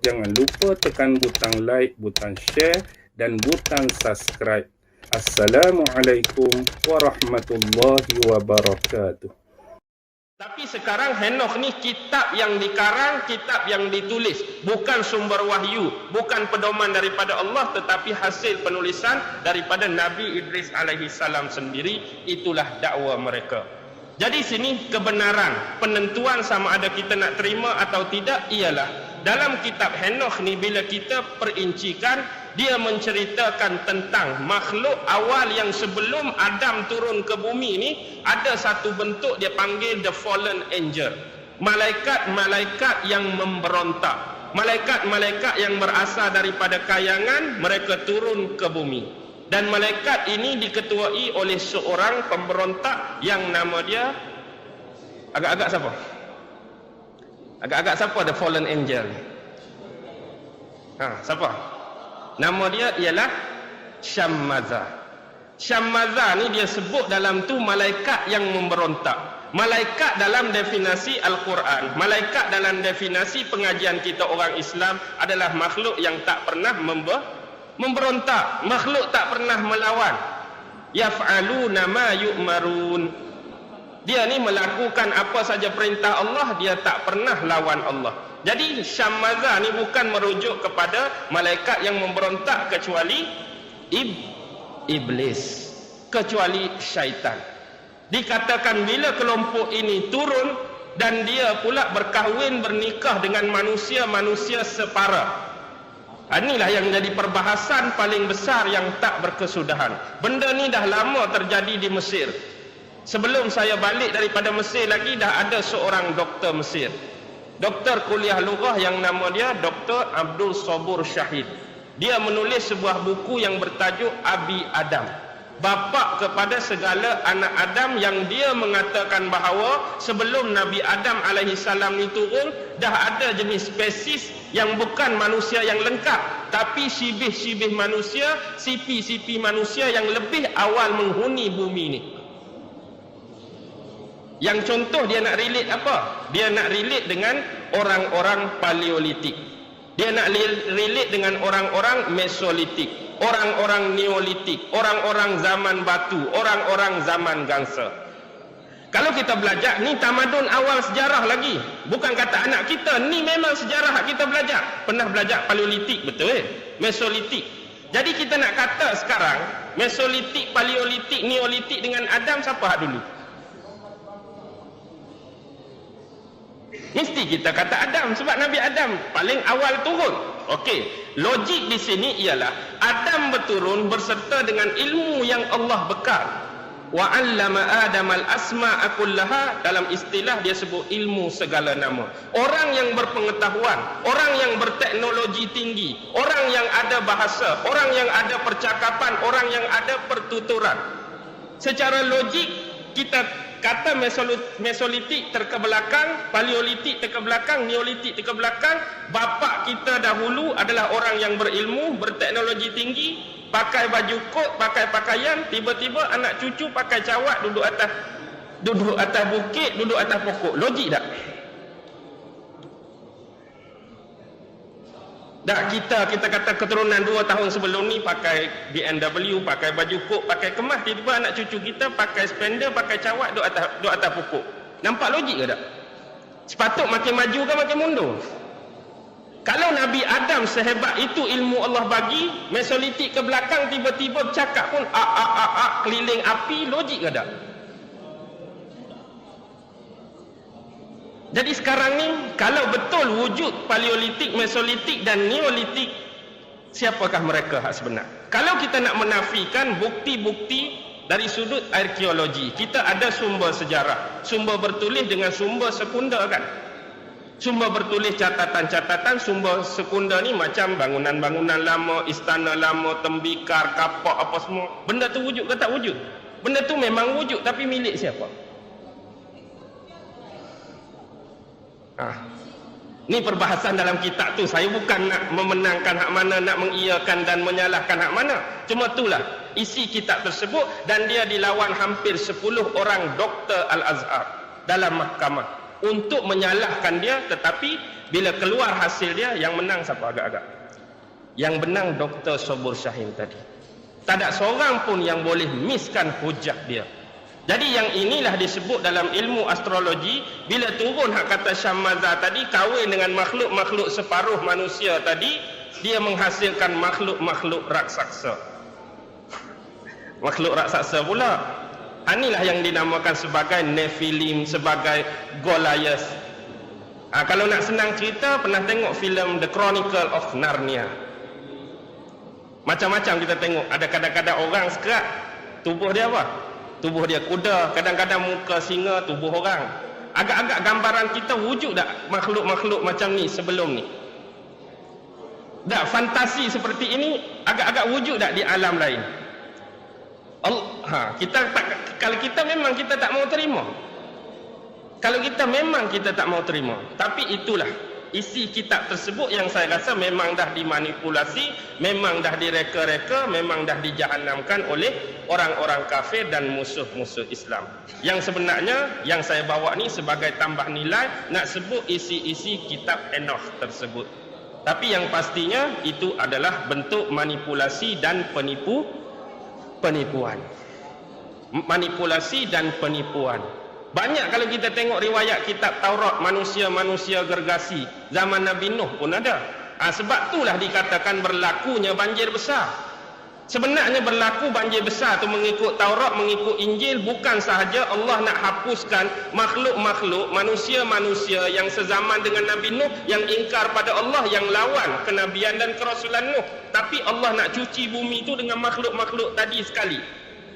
Jangan lupa tekan butang like, butang share dan butang subscribe. Assalamualaikum warahmatullahi wabarakatuh. Tapi sekarang Henokh ni kitab yang dikarang, kitab yang ditulis, bukan sumber wahyu, bukan pedoman daripada Allah, tetapi hasil penulisan daripada Nabi Idris alaihi salam sendiri. Itulah dakwa mereka. Jadi sini kebenaran, penentuan sama ada kita nak terima atau tidak ialah dalam kitab Henokh ni, bila kita perincikan, dia menceritakan tentang makhluk awal yang sebelum Adam turun ke bumi ni, ada satu bentuk dia panggil the fallen angel. Malaikat-malaikat yang memberontak. Malaikat-malaikat yang berasal daripada kayangan, mereka turun ke bumi. Dan malaikat ini diketuai oleh seorang pemberontak yang nama dia agak-agak siapa? Agak-agak siapa the fallen angel? Siapa? Nama dia ialah Syammaza. Syammaza ni dia sebut dalam tu malaikat yang memberontak. Malaikat dalam definisi Al-Quran, malaikat dalam definisi pengajian kita orang Islam adalah makhluk yang tak pernah memberontak, makhluk tak pernah melawan. Yaf'aluna ma yu'marun. Dia ni melakukan apa saja perintah Allah, dia tak pernah lawan Allah. Jadi Syammaza ni bukan merujuk kepada malaikat yang memberontak kecuali iblis, kecuali syaitan. Dikatakan bila kelompok ini turun dan dia pula berkahwin bernikah dengan manusia-manusia separa. Inilah yang jadi perbahasan paling besar yang tak berkesudahan. Benda ni dah lama terjadi di Mesir. Sebelum saya balik daripada Mesir lagi, dah ada seorang doktor Mesir, doktor kuliah lughah yang nama dia Dr. Abdul Sabur Syahid. Dia menulis sebuah buku yang bertajuk Abi Adam, bapa kepada segala anak Adam, yang dia mengatakan bahawa sebelum Nabi Adam alaihi salam ni turun, dah ada jenis spesies yang bukan manusia yang lengkap, tapi sibih-sibih manusia, sipi-sipi manusia yang lebih awal menghuni bumi ni. Yang contoh dia nak relate apa? Dia nak relate dengan orang-orang Paleolitik. Dia nak relate dengan orang-orang Mesolitik, orang-orang Neolitik, orang-orang zaman batu, orang-orang zaman gangsa. Kalau kita belajar, ni tamadun awal sejarah lagi. Bukan kata anak kita, ni memang sejarah kita belajar. Pernah belajar Paleolitik, betul? Mesolitik. Jadi kita nak kata sekarang, Mesolitik, Paleolitik, Neolitik dengan Adam, siapa dulu? Mesti kita kata Adam, sebab Nabi Adam paling awal turun. Okey, logik di sini ialah Adam berturun berserta dengan ilmu yang Allah bekal. Wa 'allama Adam al-asma'a kullaha, dalam istilah dia sebut ilmu segala nama. Orang yang berpengetahuan, orang yang berteknologi tinggi, orang yang ada bahasa, orang yang ada percakapan, orang yang ada pertuturan. Secara logik kita kata Mesolitik terkebelakang, Paleolitik terkebelakang, Neolitik terkebelakang. Bapa kita dahulu adalah orang yang berilmu, berteknologi tinggi, pakai baju kot, pakai pakaian. Tiba-tiba anak cucu pakai cawat, duduk atas bukit, duduk atas pokok. Logik tak? Dah kita kata keturunan 2 tahun sebelum ni pakai BMW, pakai baju kok, pakai kemas. Tiba-tiba anak cucu kita pakai spender, pakai cawat, duduk atas pokok. Nampak logik ke tak? Sepatut makin maju ke makin mundur? Kalau Nabi Adam sehebat itu ilmu Allah bagi, Mesolitik ke belakang tiba-tiba bercakap pun keliling api, logik ke tak? Jadi sekarang ni, kalau betul wujud Paleolitik, Mesolitik dan Neolitik, siapakah mereka hak sebenar? Kalau kita nak menafikan bukti-bukti dari sudut arkeologi, kita ada sumber sejarah, sumber bertulis dengan sumber sekunder kan? Sumber bertulis catatan-catatan, sumber sekunder ni macam bangunan-bangunan lama, istana lama, tembikar, kapak, apa semua. Benda tu wujud ke tak wujud? Benda tu memang wujud, tapi milik siapa? Ni perbahasan dalam kitab tu. Saya bukan nak memenangkan hak mana, nak mengiyakan dan menyalahkan hak mana. Cuma itulah isi kitab tersebut, dan dia dilawan hampir 10 orang doktor Al-Azhar dalam mahkamah untuk menyalahkan dia. Tetapi bila keluar hasil dia, yang menang siapa agak-agak? Yang menang Dr. Sobur Syahim tadi. Tak ada seorang pun yang boleh miskan hujah dia. Jadi yang inilah disebut dalam ilmu astrologi, bila turun hak kata Syamazah tadi, kahwin dengan makhluk-makhluk separuh manusia tadi, dia menghasilkan makhluk-makhluk raksasa. Makhluk raksasa pula. Inilah yang dinamakan sebagai Nephilim, sebagai Goliath. Kalau nak senang cerita, pernah tengok filem The Chronicle of Narnia. Macam-macam kita tengok. Ada kadang-kadang orang sekerat, tubuh dia apa? Tubuh dia kuda, kadang-kadang muka singa, tubuh orang. Agak-agak gambaran kita wujud tak makhluk-makhluk macam ni sebelum ni? Tak, fantasi seperti ini agak-agak wujud tak di alam lain? Kita tak, kalau kita memang kita tak mau terima. Kalau kita memang kita tak mau terima. Tapi itulah isi kitab tersebut yang saya rasa memang dah dimanipulasi, memang dah direka-reka, memang dah dijahanamkan oleh orang-orang kafir dan musuh-musuh Islam. Yang sebenarnya yang saya bawa ni sebagai tambah nilai, nak sebut isi-isi kitab Enoch tersebut. Tapi yang pastinya itu adalah bentuk manipulasi dan penipuan. Manipulasi dan penipuan. Banyak kalau kita tengok riwayat kitab Taurat, manusia-manusia gergasi zaman Nabi Nuh pun ada. Sebab itulah dikatakan berlakunya banjir besar. Sebenarnya berlaku banjir besar tu mengikut Taurat, mengikut Injil, bukan sahaja Allah nak hapuskan makhluk-makhluk, manusia-manusia yang sezaman dengan Nabi Nuh, yang ingkar pada Allah, yang lawan kenabian dan kerasulan Nuh. Tapi Allah nak cuci bumi tu dengan makhluk-makhluk tadi sekali.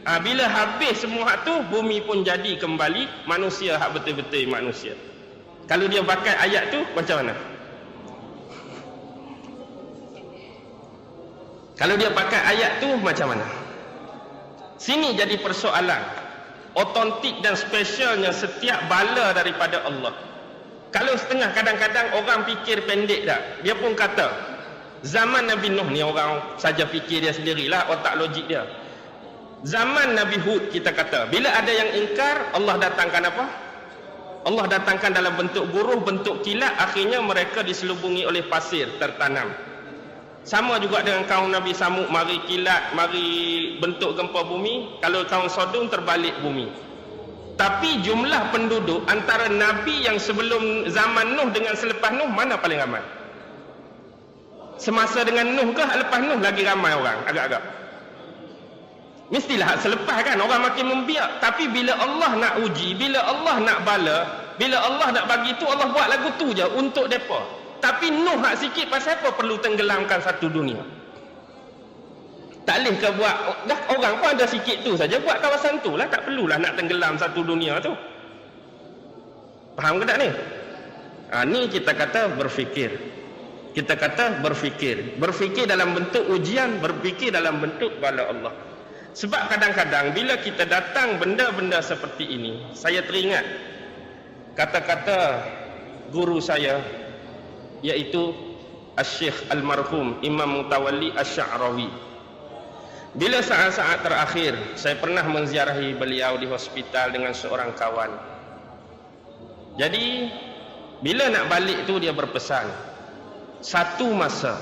Bila habis semua hak tu, bumi pun jadi kembali manusia hak betul-betul manusia. Kalau dia pakai ayat tu macam mana? Kalau dia pakai ayat tu macam mana? Sini jadi persoalan. Otentik dan spesialnya setiap bala daripada Allah. Kalau setengah kadang-kadang orang fikir pendek tak? Dia pun kata zaman Nabi Nuh ni orang saja fikir dia sendirilah, otak logik dia. Zaman Nabi Hud kita kata, bila ada yang ingkar, Allah datangkan apa? Allah datangkan dalam bentuk guruh, bentuk kilat, akhirnya mereka diselubungi oleh pasir tertanam. Sama juga dengan kaum Nabi Samud, mari kilat, mari bentuk gempa bumi. Kalau kaum Sodom terbalik bumi. Tapi jumlah penduduk antara Nabi yang sebelum zaman Nuh dengan selepas Nuh, mana paling ramai? Semasa dengan Nuh ke lepas Nuh lagi ramai orang? Agak-agak mestilah selepas kan orang makin membiak. Tapi bila Allah nak uji, bila Allah nak bala, bila Allah nak bagi tu, Allah buat lagu tu je untuk mereka. Tapi Nuh hak sikit, pasal apa perlu tenggelamkan satu dunia? Tak boleh ke buat, dah orang pun ada sikit tu saja, buat kawasan tu lah, tak perlulah nak tenggelam satu dunia tu. Faham ke tak ni? Ni kita kata berfikir. Kita kata berfikir. Berfikir dalam bentuk ujian, berfikir dalam bentuk bala Allah. Sebab kadang-kadang bila kita datang benda-benda seperti ini, saya teringat kata-kata guru saya, iaitu Asy-Syaikh Almarhum Imam Mutawalli Asy-Sya'rawi. Bila saat-saat terakhir saya pernah menziarahi beliau di hospital dengan seorang kawan. Jadi bila nak balik tu dia berpesan, satu masa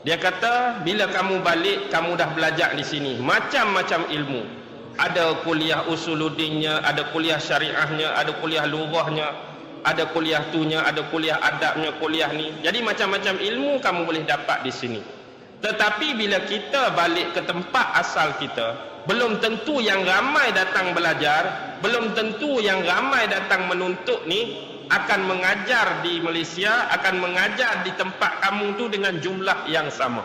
dia kata, bila kamu balik, kamu dah belajar di sini macam-macam ilmu. Ada kuliah usuluddinnya, ada kuliah syariahnya, ada kuliah lughahnya, ada kuliah tunya, ada kuliah adabnya, kuliah ni. Jadi macam-macam ilmu kamu boleh dapat di sini. Tetapi bila kita balik ke tempat asal kita, belum tentu yang ramai datang belajar, belum tentu yang ramai datang menuntut ni akan mengajar di Malaysia, akan mengajar di tempat kamu tu dengan jumlah yang sama.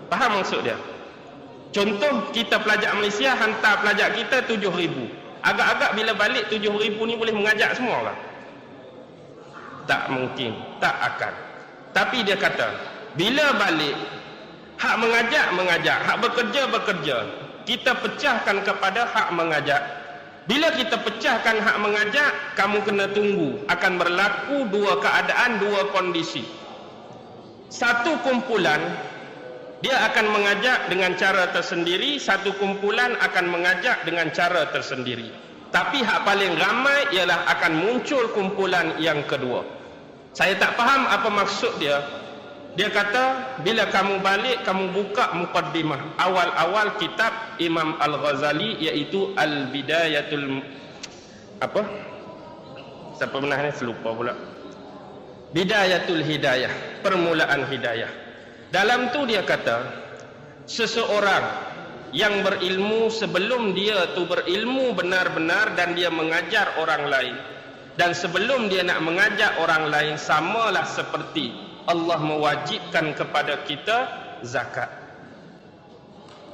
Faham maksud dia? Contoh, kita pelajar Malaysia hantar pelajar kita 7,000. Agak-agak bila balik 7,000 ni boleh mengajar semua lah? Tak mungkin, tak akan. Tapi dia kata, bila balik, hak mengajar, hak bekerja. Kita pecahkan kepada hak mengajar. Bila kita pecahkan hak mengajak, kamu kena tunggu. Akan berlaku dua keadaan, dua kondisi. Satu kumpulan, dia akan mengajak dengan cara tersendiri. Satu kumpulan akan mengajak dengan cara tersendiri. Tapi hak paling ramai ialah akan muncul kumpulan yang kedua. Saya tak faham apa maksud dia. Dia kata bila kamu balik kamu buka muqaddimah awal-awal kitab Imam Al-Ghazali, iaitu Al-Bidayatul apa? Siapa pernah ni selupa pula. Bidayatul Hidayah, permulaan hidayah. Dalam tu dia kata seseorang yang berilmu sebelum dia tu berilmu benar-benar dan dia mengajar orang lain, dan sebelum dia nak mengajak orang lain, samalah seperti Allah mewajibkan kepada kita zakat.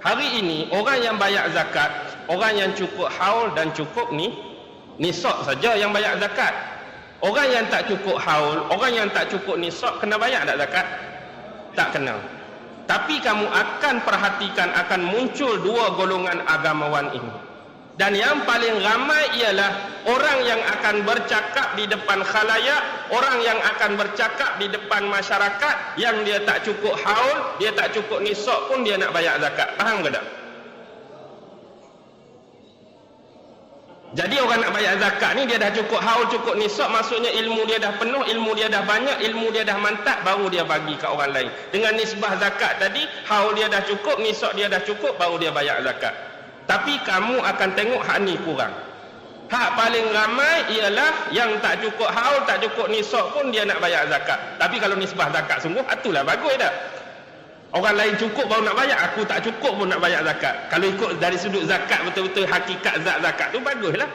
Hari ini orang yang bayar zakat, orang yang cukup haul dan cukup nisab saja yang bayar zakat. Orang yang tak cukup haul, orang yang tak cukup nisab kena bayar tak zakat? Tak kena. Tapi kamu akan perhatikan akan muncul dua golongan agamawan ini. Dan yang paling ramai ialah orang yang akan bercakap di depan khalayak, orang yang akan bercakap di depan masyarakat, yang dia tak cukup haul, dia tak cukup nisab pun dia nak bayar zakat. Faham ke tak? Jadi orang nak bayar zakat ni dia dah cukup haul, cukup nisab, maksudnya ilmu dia dah penuh, ilmu dia dah banyak, ilmu dia dah mantap, baru dia bagi ke orang lain. Dengan nisbah zakat tadi, haul dia dah cukup, nisab dia dah cukup, baru dia bayar zakat. Tapi kamu akan tengok hak ni kurang. Hak paling ramai ialah yang tak cukup haul, tak cukup nisab pun dia nak bayar zakat. Tapi kalau nisbah zakat sungguh, itulah bagus tak? Orang lain cukup baru nak bayar, aku tak cukup pun nak bayar zakat. Kalau ikut dari sudut zakat, betul-betul hakikat zat zakat tu baguslah.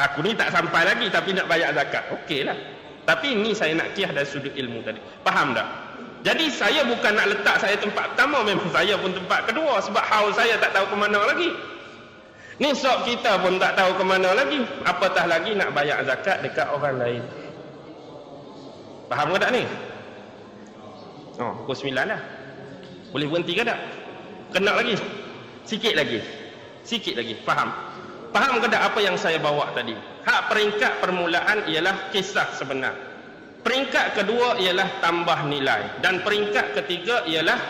Aku ni tak sampai lagi tapi nak bayar zakat, okeylah. Tapi ni saya nak kiyah dari sudut ilmu tadi. Faham tak? Jadi saya bukan nak letak saya tempat pertama, memang saya pun tempat kedua, sebab haul saya tak tahu ke mana lagi, nisab kita pun tak tahu ke mana lagi, apatah lagi nak bayar zakat dekat orang lain. Faham ke tak ni? Oh, pukul 9 dah. Boleh berhenti ke tak? Kena lagi? Sikit lagi. Faham? Faham ke tak apa yang saya bawa tadi? Hak peringkat permulaan ialah kisah sebenar. Peringkat kedua ialah tambah nilai, dan peringkat ketiga ialah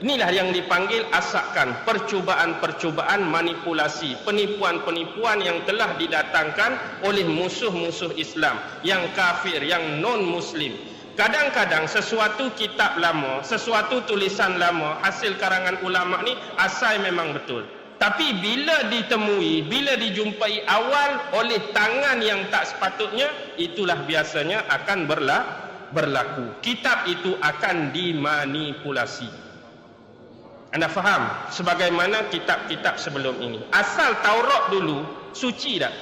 inilah yang dipanggil asakan, percubaan-percubaan manipulasi, penipuan-penipuan yang telah didatangkan oleh musuh-musuh Islam, yang kafir, yang non-muslim. Kadang-kadang sesuatu kitab lama, sesuatu tulisan lama, hasil karangan ulama ni asal memang betul. Tapi bila ditemui, bila dijumpai awal oleh tangan yang tak sepatutnya, itulah biasanya akan berlaku. Kitab itu akan dimanipulasi. Anda faham? Sebagaimana kitab-kitab sebelum ini. Asal Taurat dulu, suci tak?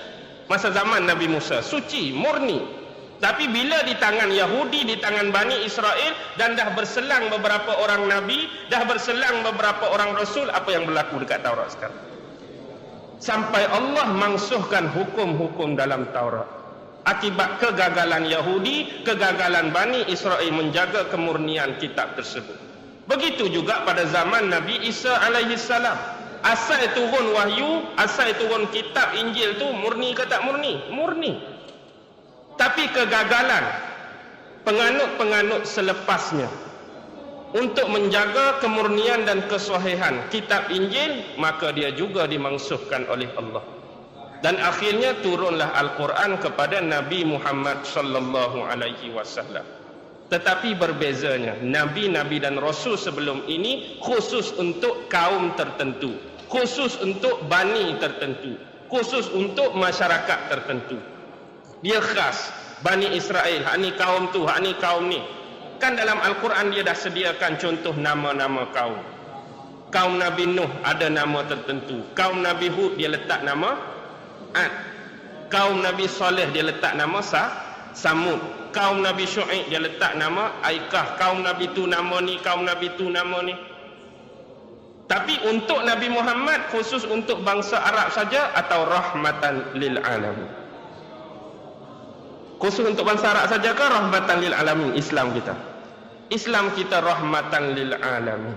Masa zaman Nabi Musa, suci, murni. Tapi bila di tangan Yahudi, di tangan Bani Israel, dan dah berselang beberapa orang Nabi, dah berselang beberapa orang Rasul, apa yang berlaku dekat Taurat sekarang? Sampai Allah mangsuhkan hukum-hukum dalam Taurat. Akibat kegagalan Yahudi, kegagalan Bani Israel menjaga kemurnian kitab tersebut. Begitu juga pada zaman Nabi Isa alaihi salam. Asal turun wahyu, asal turun kitab Injil tu murni ke tak murni? Murni. Tapi kegagalan penganut-penganut selepasnya untuk menjaga kemurnian dan kesahihan kitab Injil, maka dia juga dimangsuhkan oleh Allah. Dan akhirnya turunlah Al-Quran kepada Nabi Muhammad sallallahu alaihi wasallam. Tetapi berbezanya, nabi-nabi dan rasul sebelum ini khusus untuk kaum tertentu, khusus untuk bani tertentu, khusus untuk masyarakat tertentu. Dia khas Bani Israel, hak ni kaum tu, hak ni kaum ni. Kan dalam Al-Quran dia dah sediakan contoh nama-nama kaum. Kaum Nabi Nuh ada nama tertentu. Kaum Nabi Hud dia letak nama Ad. Kaum Nabi Saleh dia letak nama Samud. Kaum Nabi Syuaib dia letak nama Aikah. Kaum Nabi tu nama ni, kaum Nabi tu nama ni. Tapi untuk Nabi Muhammad khusus untuk bangsa Arab saja atau rahmatan lil alamin? Khusus untuk bangsa Arab saja ke rahmatan lil alamin? Islam kita, Islam kita rahmatan lil alamin.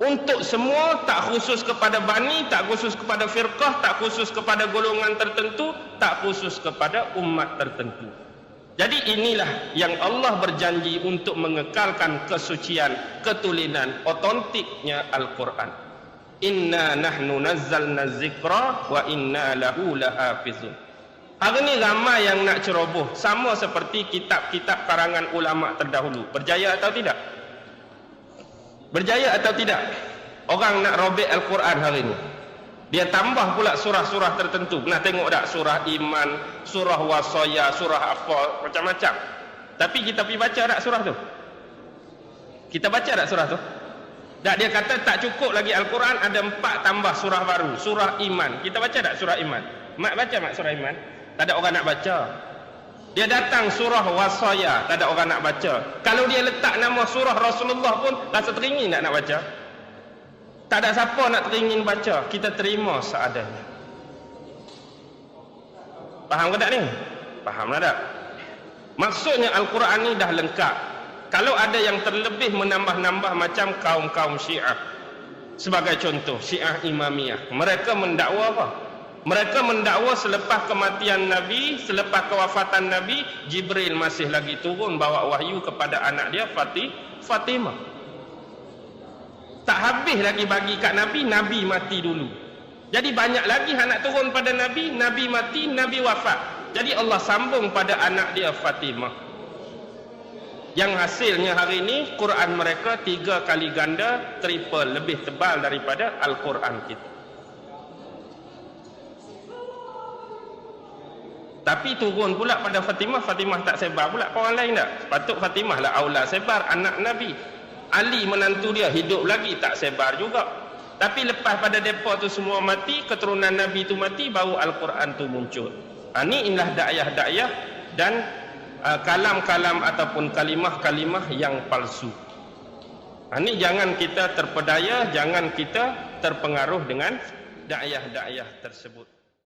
Untuk semua, tak khusus kepada bani, tak khusus kepada firqah, tak khusus kepada golongan tertentu, tak khusus kepada umat tertentu. Jadi inilah yang Allah berjanji untuk mengekalkan kesucian, ketulinan, otentiknya Al-Quran. Inna nahnu nazzalna zikra wa inna lahu lahafizun. Hari ni ramai yang nak ceroboh, sama seperti kitab-kitab karangan ulama terdahulu. Berjaya atau tidak? Berjaya atau tidak? Orang nak robek Al-Quran hari ni, dia tambah pula surah-surah tertentu. Pernah tengok tak? Surah iman, surah wasaya, surah apa, macam-macam. Tapi kita pergi baca tak surah tu? Kita baca tak surah tu? Tak, dia kata tak cukup lagi Al-Quran, ada 4 tambah surah baru. Surah iman. Kita baca tak surah iman? Mak baca mak surah iman? Tak ada orang nak baca. Dia datang surah wasaya, tak ada orang nak baca. Kalau dia letak nama surah Rasulullah pun rasa teringin nak baca. Tak ada siapa nak teringin baca. Kita terima seadanya. Faham ke tak ni? Faham lah tak? Maksudnya Al-Quran ni dah lengkap. Kalau ada yang terlebih menambah-nambah macam kaum-kaum Syiah. Sebagai contoh, Syiah Imamiyah. Mereka mendakwa apa? Mereka mendakwa selepas kematian Nabi, selepas kewafatan Nabi, Jibril masih lagi turun bawa wahyu kepada anak dia Fatimah. Tak habis lagi bagi kat Nabi, Nabi mati dulu. Jadi banyak lagi nak turun pada Nabi, Nabi mati, Nabi wafat. Jadi Allah sambung pada anak dia Fatimah. Yang hasilnya hari ini Quran mereka 3 kali ganda, triple, lebih tebal daripada Al-Quran kita. Tapi turun pula pada Fatimah, Fatimah tak sebar pula ke orang lain tak? Sepatut Fatimah lah aula sebar, anak Nabi. Ali menantu dia hidup lagi, tak sebar juga. Tapi lepas pada depa tu semua mati, keturunan Nabi tu mati, baru Al-Quran tu muncul. Ini inilah dakyah-dakyah dan kalam-kalam ataupun kalimah-kalimah yang palsu. Ini jangan kita terpedaya, jangan kita terpengaruh dengan dakyah-dakyah tersebut.